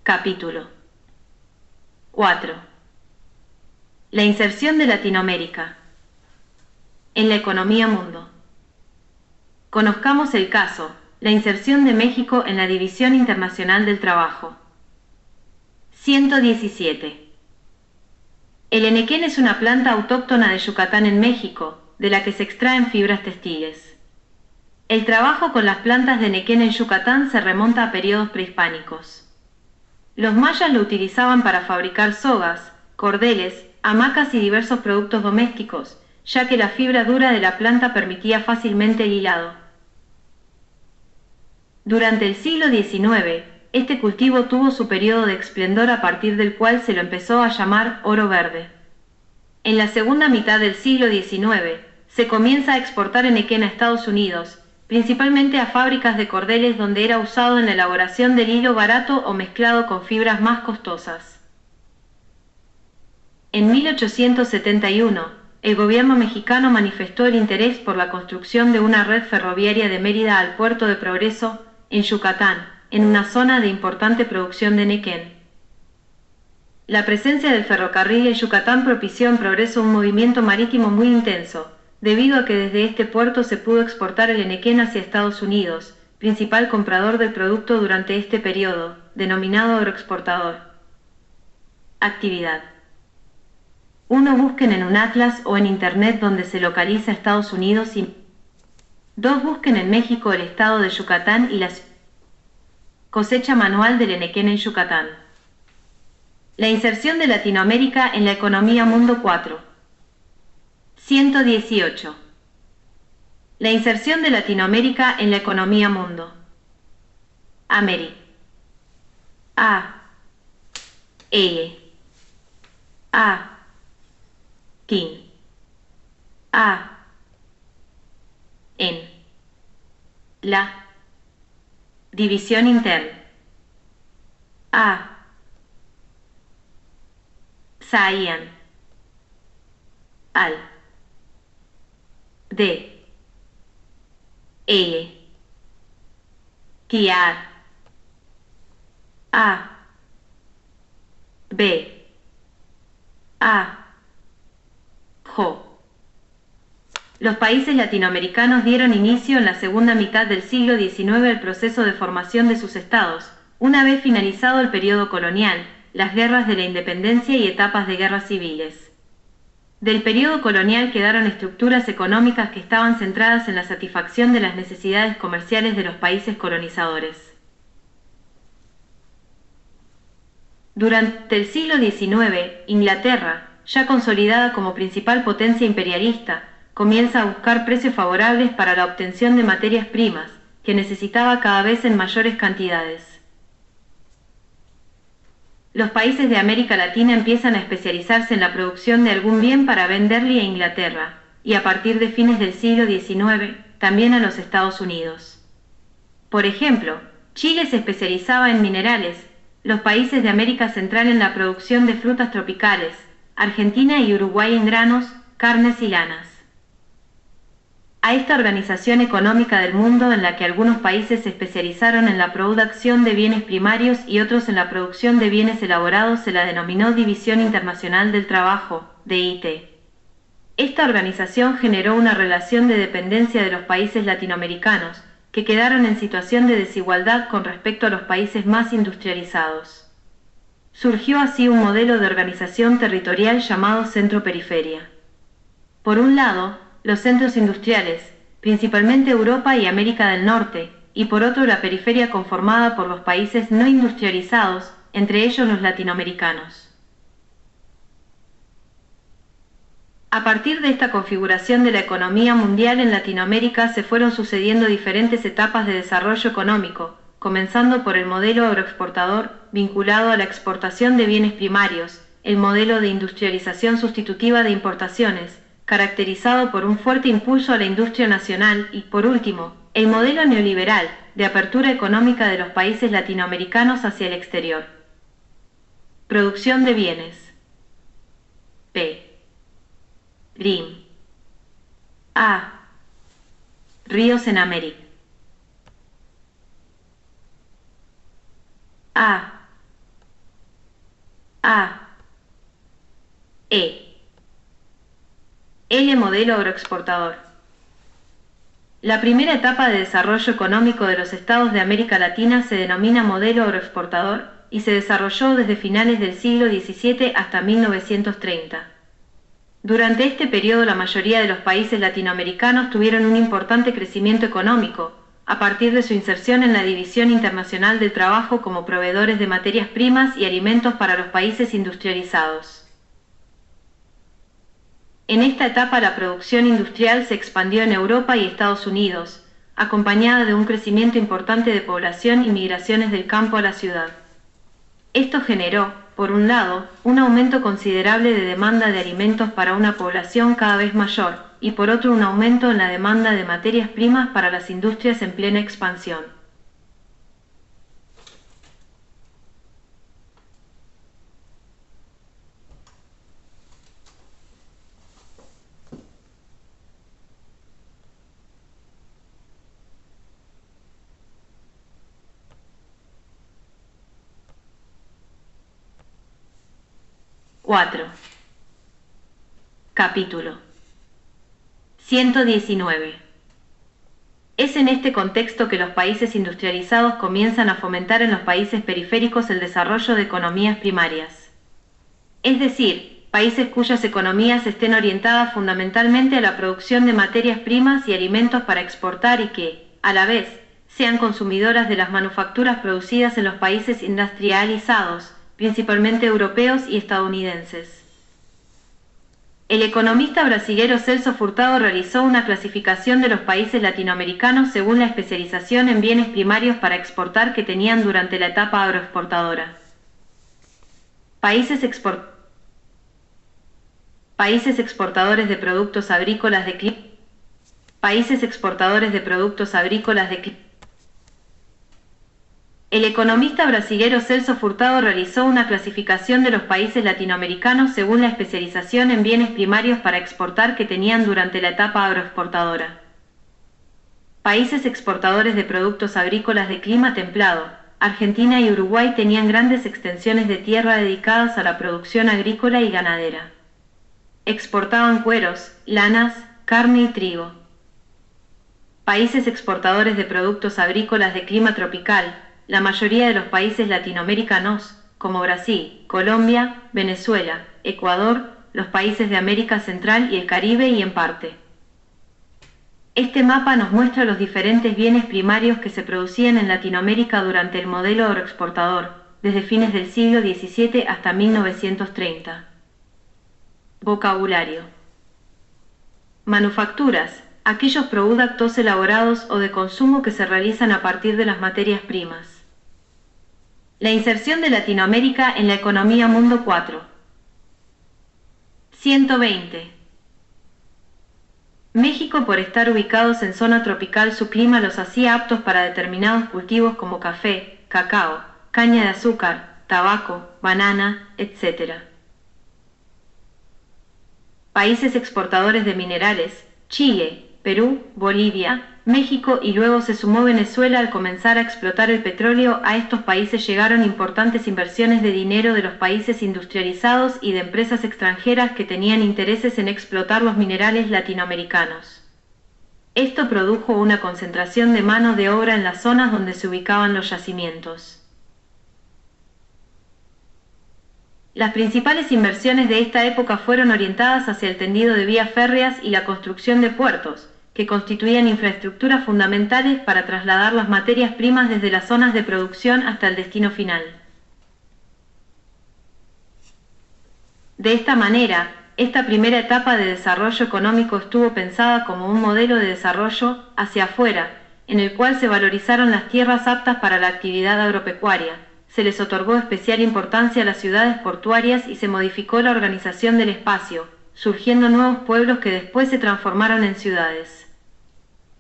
Capítulo 4. La inserción de Latinoamérica en la economía mundo. Conozcamos el caso, la inserción de México en la División Internacional del Trabajo. 117. El henequén es una planta autóctona de Yucatán en México, de la que se extraen fibras textiles. El trabajo con las plantas de henequén en Yucatán se remonta a periodos prehispánicos. Los mayas lo utilizaban para fabricar sogas, cordeles, hamacas y diversos productos domésticos, ya que la fibra dura de la planta permitía fácilmente el hilado. Durante el siglo XIX, este cultivo tuvo su periodo de esplendor a partir del cual se lo empezó a llamar oro verde. En la segunda mitad del siglo XIX, se comienza a exportar henequén a Estados Unidos, principalmente a fábricas de cordeles donde era usado en la elaboración del hilo barato o mezclado con fibras más costosas. En 1871, el gobierno mexicano manifestó el interés por la construcción de una red ferroviaria de Mérida al puerto de Progreso, en Yucatán, en una zona de importante producción de henequén. La presencia del ferrocarril en Yucatán propició en Progreso un movimiento marítimo muy intenso, debido a que desde este puerto se pudo exportar el henequén hacia Estados Unidos, principal comprador del producto durante este periodo, denominado agroexportador. Actividad. 1. Busquen en un atlas o en internet donde se localiza Estados Unidos y 2. Busquen en México el estado de Yucatán y la cosecha manual del henequén en Yucatán. La inserción de Latinoamérica en la economía mundo 4. 118. La inserción de Latinoamérica en la economía mundo. Ameri. A. L. A. Tin. A. En. La. División interna. A. Saiyan. Al. D. L. Kiar. A. B. A. Jo. Los países latinoamericanos dieron inicio en la segunda mitad del siglo XIX al proceso de formación de sus estados, una vez finalizado el periodo colonial, las guerras de la independencia y etapas de guerras civiles. Del periodo colonial quedaron estructuras económicas que estaban centradas en la satisfacción de las necesidades comerciales de los países colonizadores. Durante el siglo XIX, Inglaterra, ya consolidada como principal potencia imperialista, comienza a buscar precios favorables para la obtención de materias primas, que necesitaba cada vez en mayores cantidades. Los países de América Latina empiezan a especializarse en la producción de algún bien para venderle a Inglaterra, y a partir de fines del siglo XIX, también a los Estados Unidos. Por ejemplo, Chile se especializaba en minerales, los países de América Central en la producción de frutas tropicales, Argentina y Uruguay en granos, carnes y lanas. A esta organización económica del mundo en la que algunos países se especializaron en la producción de bienes primarios y otros en la producción de bienes elaborados se la denominó División Internacional del Trabajo, DIT. Esta organización generó una relación de dependencia de los países latinoamericanos, que quedaron en situación de desigualdad con respecto a los países más industrializados. Surgió así un modelo de organización territorial llamado centro-periferia. Por un lado, los centros industriales, principalmente Europa y América del Norte, y por otro la periferia conformada por los países no industrializados, entre ellos los latinoamericanos. A partir de esta configuración de la economía mundial en Latinoamérica se fueron sucediendo diferentes etapas de desarrollo económico, comenzando por el modelo agroexportador, vinculado a la exportación de bienes primarios, el modelo de industrialización sustitutiva de importaciones, caracterizado por un fuerte impulso a la industria nacional y, por último, el modelo neoliberal, de apertura económica de los países latinoamericanos hacia el exterior. Producción de bienes. P. Rim. A. Ríos en América. A. A. E. L. Modelo agroexportador. La primera etapa de desarrollo económico de los estados de América Latina se denomina modelo agroexportador y se desarrolló desde finales del siglo XVII hasta 1930. Durante este periodo la mayoría de los países latinoamericanos tuvieron un importante crecimiento económico, a partir de su inserción en la División Internacional del Trabajo como proveedores de materias primas y alimentos para los países industrializados. En esta etapa la producción industrial se expandió en Europa y Estados Unidos, acompañada de un crecimiento importante de población y migraciones del campo a la ciudad. Esto generó, por un lado, un aumento considerable de demanda de alimentos para una población cada vez mayor, y por otro un aumento en la demanda de materias primas para las industrias en plena expansión. Capítulo 119. Es en este contexto que los países industrializados comienzan a fomentar en los países periféricos el desarrollo de economías primarias. Es decir, países cuyas economías estén orientadas fundamentalmente a la producción de materias primas y alimentos para exportar y que, a la vez, sean consumidoras de las manufacturas producidas en los países industrializados, principalmente europeos y estadounidenses. El economista brasilero Celso Furtado realizó una clasificación de los países latinoamericanos según la especialización en bienes primarios para exportar que tenían durante la etapa agroexportadora. Países exportadores de productos agrícolas de clima. Países exportadores de productos agrícolas de clima. El economista brasilero Celso Furtado realizó una clasificación de los países latinoamericanos según la especialización en bienes primarios para exportar que tenían durante la etapa agroexportadora. Países exportadores de productos agrícolas de clima templado. Argentina y Uruguay tenían grandes extensiones de tierra dedicadas a la producción agrícola y ganadera. Exportaban cueros, lanas, carne y trigo. Países exportadores de productos agrícolas de clima tropical. La mayoría de los países latinoamericanos, como Brasil, Colombia, Venezuela, Ecuador, los países de América Central y el Caribe y en parte. Este mapa nos muestra los diferentes bienes primarios que se producían en Latinoamérica durante el modelo agroexportador, desde fines del siglo XVII hasta 1930. Vocabulario. Manufacturas. Aquellos productos elaborados o de consumo que se realizan a partir de las materias primas. La inserción de Latinoamérica en la economía mundo 4. 120. México, por estar ubicados en zona tropical, su clima los hacía aptos para determinados cultivos como café, cacao, caña de azúcar, tabaco, banana, etc. Países exportadores de minerales. Chile, Perú, Bolivia, México y luego se sumó Venezuela al comenzar a explotar el petróleo. A estos países llegaron importantes inversiones de dinero de los países industrializados y de empresas extranjeras que tenían intereses en explotar los minerales latinoamericanos. Esto produjo una concentración de mano de obra en las zonas donde se ubicaban los yacimientos. Las principales inversiones de esta época fueron orientadas hacia el tendido de vías férreas y la construcción de puertos, que constituían infraestructuras fundamentales para trasladar las materias primas desde las zonas de producción hasta el destino final. De esta manera, esta primera etapa de desarrollo económico estuvo pensada como un modelo de desarrollo hacia afuera, en el cual se valorizaron las tierras aptas para la actividad agropecuaria, se les otorgó especial importancia a las ciudades portuarias y se modificó la organización del espacio, surgiendo nuevos pueblos que después se transformaron en ciudades.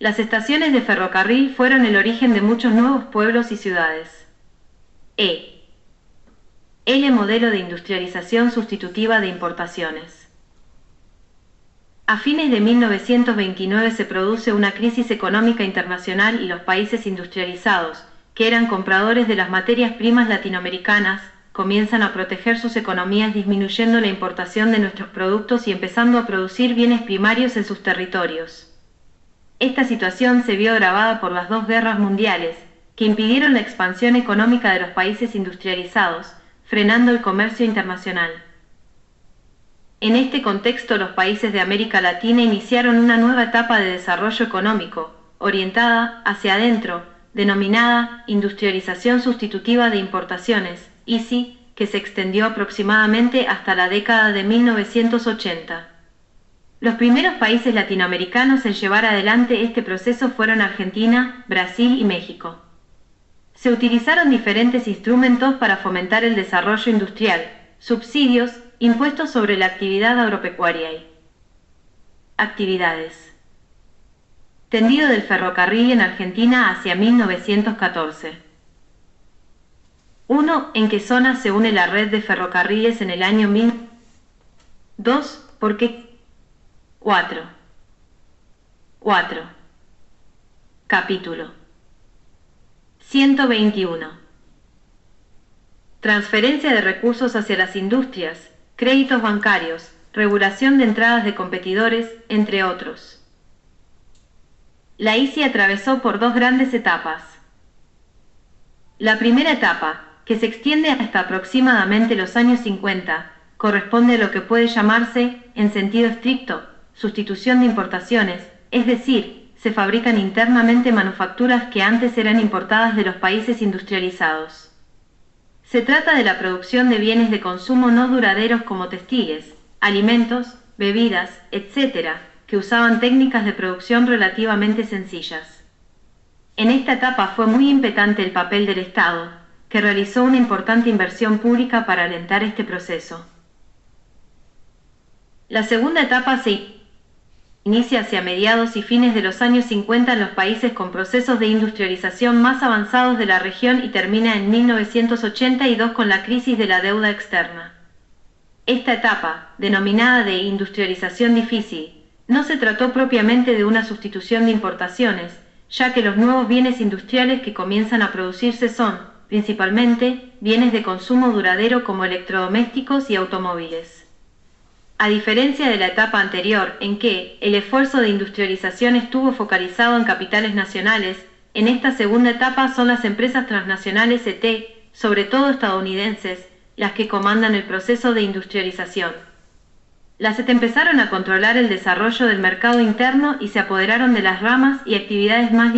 Las estaciones de ferrocarril fueron el origen de muchos nuevos pueblos y ciudades. L. Modelo de industrialización sustitutiva de importaciones. A fines de 1929 se produce una crisis económica internacional y los países industrializados, que eran compradores de las materias primas latinoamericanas, comienzan a proteger sus economías disminuyendo la importación de nuestros productos y empezando a producir bienes primarios en sus territorios. Esta situación se vio agravada por las dos guerras mundiales, que impidieron la expansión económica de los países industrializados, frenando el comercio internacional. En este contexto, los países de América Latina iniciaron una nueva etapa de desarrollo económico, orientada hacia adentro, denominada industrialización sustitutiva de importaciones, ISI, que se extendió aproximadamente hasta la década de 1980. Los primeros países latinoamericanos en llevar adelante este proceso fueron Argentina, Brasil y México. Se utilizaron diferentes instrumentos para fomentar el desarrollo industrial, subsidios, impuestos sobre la actividad agropecuaria y actividades. Tendido del ferrocarril en Argentina hacia 1914. 1. ¿En qué zona se une la red de ferrocarriles en el año 1000? 2. ¿Por qué? 4. Capítulo 121. Transferencia de recursos hacia las industrias, créditos bancarios, regulación de entradas de competidores, entre otros. La ISI atravesó por dos grandes etapas. La primera etapa, que se extiende hasta aproximadamente los años 50, corresponde a lo que puede llamarse, en sentido estricto, sustitución de importaciones, es decir, se fabrican internamente manufacturas que antes eran importadas de los países industrializados. Se trata de la producción de bienes de consumo no duraderos como textiles, alimentos, bebidas, etc., que usaban técnicas de producción relativamente sencillas. En esta etapa fue muy impactante el papel del Estado, que realizó una importante inversión pública para alentar este proceso. La segunda etapa se inicia hacia mediados y fines de los años 50 en los países con procesos de industrialización más avanzados de la región y termina en 1982 con la crisis de la deuda externa. Esta etapa, denominada de industrialización difícil, no se trató propiamente de una sustitución de importaciones, ya que los nuevos bienes industriales que comienzan a producirse son, principalmente, bienes de consumo duradero como electrodomésticos y automóviles. A diferencia de la etapa anterior, en que el esfuerzo de industrialización estuvo focalizado en capitales nacionales, en esta segunda etapa son las empresas transnacionales sobre todo estadounidenses, las que comandan el proceso de industrialización. Las empezaron a controlar el desarrollo del mercado interno y se apoderaron de las ramas y actividades más